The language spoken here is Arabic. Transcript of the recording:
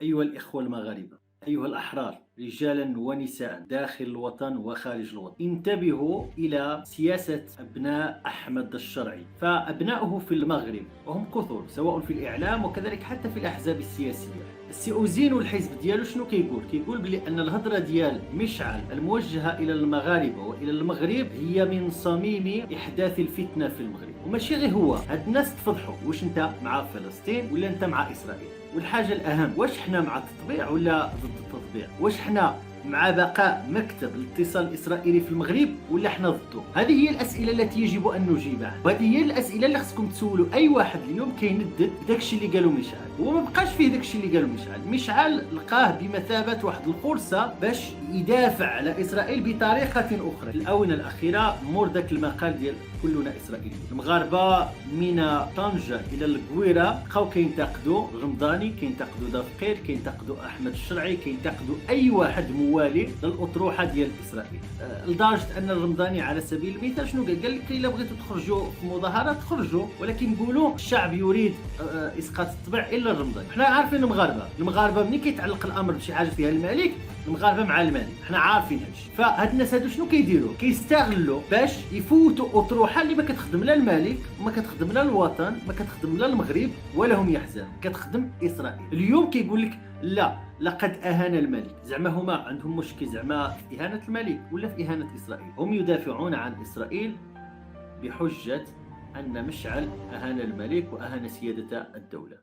أيها الإخوة المغاربة، أيها الأحرار رجالا ونساء داخل الوطن وخارج الوطن، انتبهوا إلى سياسة أبناء أحمد الشرعي. فأبناؤه في المغرب وهم كثر سواء في الإعلام وكذلك حتى في الأحزاب السياسية. السي أوزين والحزب ديالو شنو كيقول بلي أن الهضرة ديال مشعل الموجهة إلى المغاربة وإلى المغرب هي من صميم إحداث الفتنة في المغرب. وماشي غير هو، هاد الناس تفضحوا واش انت مع فلسطين ولا انت مع إسرائيل. والحاجة الأهم، واش حنا مع التطبيع ولا ضد التطبيع؟ واش حنا مع بقاء مكتب الاتصال الإسرائيلي في المغرب ولا حنا ضده؟ هذه هي الأسئلة التي يجب أن نجيب عنها، وهذه هي الأسئلة اللي خصكم تسولوا أي واحد اليوم كيندد بداكشي اللي قالوا مشعل. هو ما بقاش فيه داكشي اللي قالوا مشعل. مشعل لقاه بمثابة واحد الفرصة باش يدافع على إسرائيل بطريقة أخرى. في الآونة الأخيرة مور ذاك المقال ديال كلنا إسرائيليين، المغاربة من طنجة إلى القويرة بقاو كينتقدوا الرمضاني، كينتقدوا دافقير، كينتقدوا أحمد الشرعي، كينتقدوا أي واحد موالي للأطروحة ديال إسرائيل. لدرجة أن الرمضاني على سبيل المثال شنو قال لك؟ إلا بغيتوا تخرجوا في مظاهرات تخرجوا، ولكن قولوا الشعب يريد إسقاط الطبع إلا الرمضاني. حنا عارفين المغاربة ملي كيتعلق الأمر بشي حاجة فيها الملك، المغاربه مع الملك، حنا عارفين هادشي. فهاد الناس هادو شنو كيديروا؟ كيستغلوا باش يفوتوا اطروحه اللي ما كتخدم لا الملك وما كتخدم لا الوطن، ما كتخدم لا المغرب ولا هم يحزنوا، كتخدم اسرائيل. اليوم كيقول لك لا، لقد اهان الملك. زعما هما عندهم مشكل زعما في اهانه الملك ولا في اهانه اسرائيل؟ هم يدافعون عن اسرائيل بحجه ان مشعل اهان الملك واهان سياده الدوله.